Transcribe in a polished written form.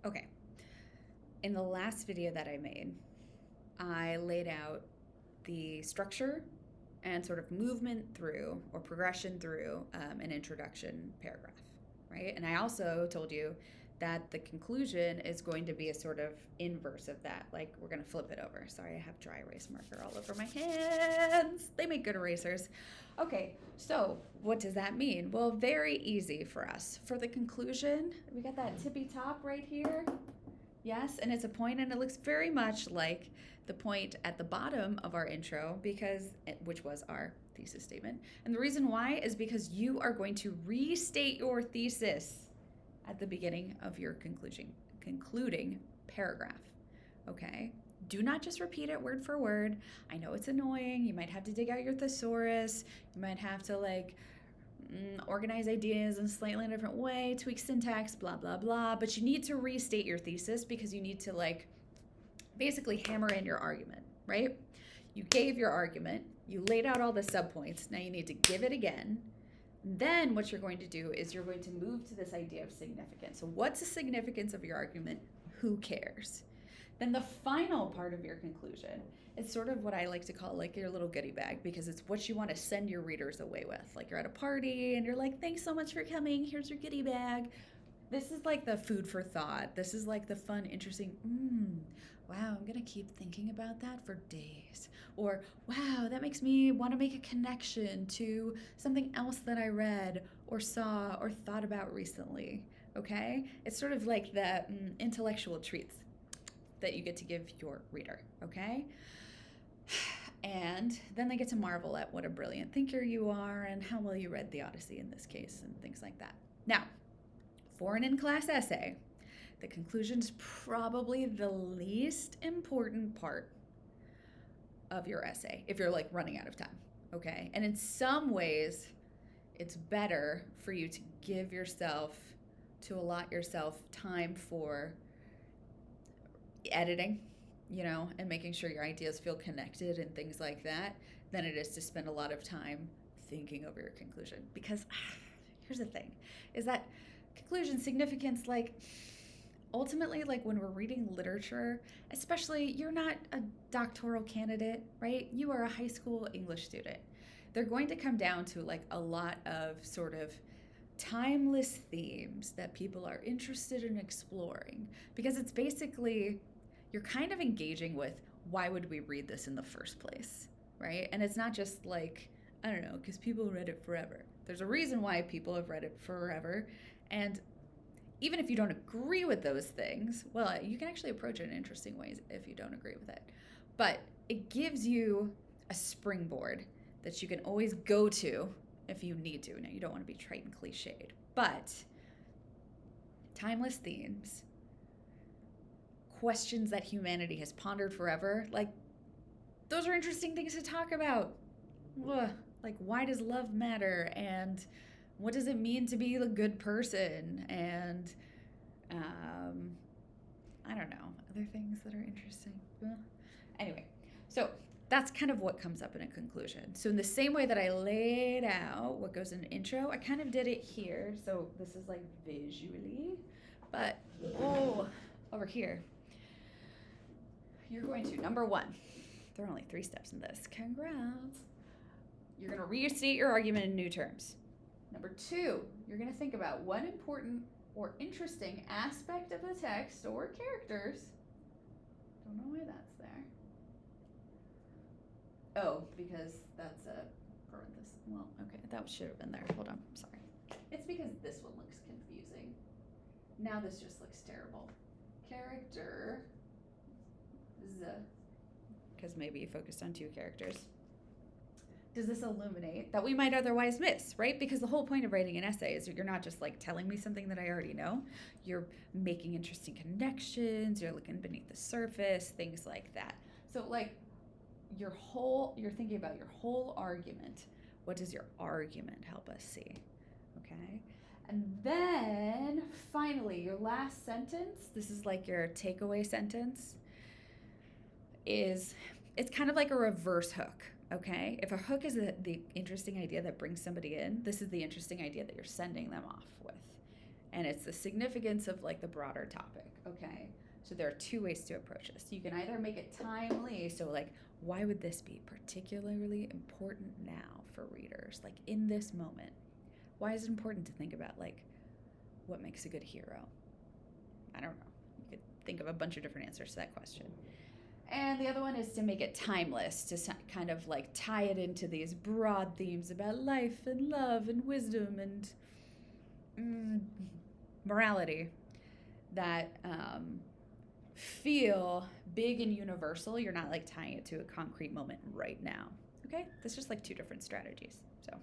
Okay. In the last video that I made, I laid out the structure and sort of movement through or progression through an introduction paragraph, right? And I also told you that the conclusion is going to be a sort of inverse of that. Like we're going to flip it over. Sorry, I have dry erase marker all over my hands. They make good erasers. Okay, so what does that mean? Well, very easy for us. For the conclusion, we got that tippy top right here. Yes, and it's a point, and it looks very much like the point at the bottom of our intro, which was our thesis statement. And the reason why is because you are going to restate your thesis at the beginning of your concluding paragraph. Okay? Do not just repeat it word for word. I know it's annoying. You might have to dig out your thesaurus. You might have to organize ideas in a slightly different way, tweak syntax, blah, blah, blah. But you need to restate your thesis because you need to basically hammer in your argument, right? You gave your argument, you laid out all the subpoints. Now you need to give it again. Then what you're going to do is you're going to move to this idea of significance. So what's the significance of your argument? Who cares? Then the final part of your conclusion is sort of what I like to call like your little goodie bag, because it's what you want to send your readers away with. Like you're at a party and you're like, thanks so much for coming. Here's your goodie bag. This is like the food for thought. This is like the fun, interesting, wow, I'm going to keep thinking about that for days. Or, wow, that makes me want to make a connection to something else that I read or saw or thought about recently. Okay? It's sort of like the intellectual treats that you get to give your reader. Okay? And then they get to marvel at what a brilliant thinker you are and how well you read the Odyssey in this case and things like that. Now, for an in-class essay, the conclusion is probably the least important part of your essay if you're running out of time, okay? And in some ways, it's better for you to allot yourself time for editing, and making sure your ideas feel connected and things like that, than it is to spend a lot of time thinking over your conclusion. Because here's the thing, is that conclusion significance, ultimately, when we're reading literature, especially, you're not a doctoral candidate, right? You are a high school English student. They're going to come down to a lot of sort of timeless themes that people are interested in exploring, because it's basically, you're kind of engaging with, why would we read this in the first place, right? And it's not just I don't know, because people read it forever. There's a reason why people have read it forever. And even if you don't agree with those things, well, you can actually approach it in interesting ways if you don't agree with it. But it gives you a springboard that you can always go to if you need to. Now, you don't want to be trite and cliched, but timeless themes, questions that humanity has pondered forever, those are interesting things to talk about. Why does love matter? And what does it mean to be a good person? And I don't know, other things that are interesting. Anyway, so that's kind of what comes up in a conclusion. So in the same way that I laid out what goes in an intro, I kind of did it here. So this is visually, but over here, you're going to, number one, there are only 3 steps in this. Congrats. You're going to restate your argument in new terms. Number 2, you're going to think about what important or interesting aspect of the text or characters. Don't know why that's there. Oh, because that's a parenthesis. Well, okay, that should have been there. Hold on, sorry. It's because this one looks confusing. Now this just looks terrible. Character. Because maybe you focused on 2 characters. Does this illuminate that we might otherwise miss, right? Because the whole point of writing an essay is you're not just telling me something that I already know. You're making interesting connections. You're looking beneath the surface, things like that. So you're thinking about your whole argument. What does your argument help us see? Okay. And then finally, your last sentence, this is your takeaway sentence, it's kind of like a reverse hook. Okay, if a hook is the interesting idea that brings somebody in, this is the interesting idea that you're sending them off with. and it's the significance of like the broader topic. Okay, so there are two ways to approach this. You can either make it timely, so like, why would this be particularly important now for readers, like in this moment? Why is it important to think about like what makes a good hero? I don't know. You could think of a bunch of different answers to that question. And the other one is to make it timeless, to kind of like tie it into these broad themes about life and love and wisdom and morality that feel big and universal. You're not like tying it to a concrete moment right now. Okay? That's just like two different strategies. So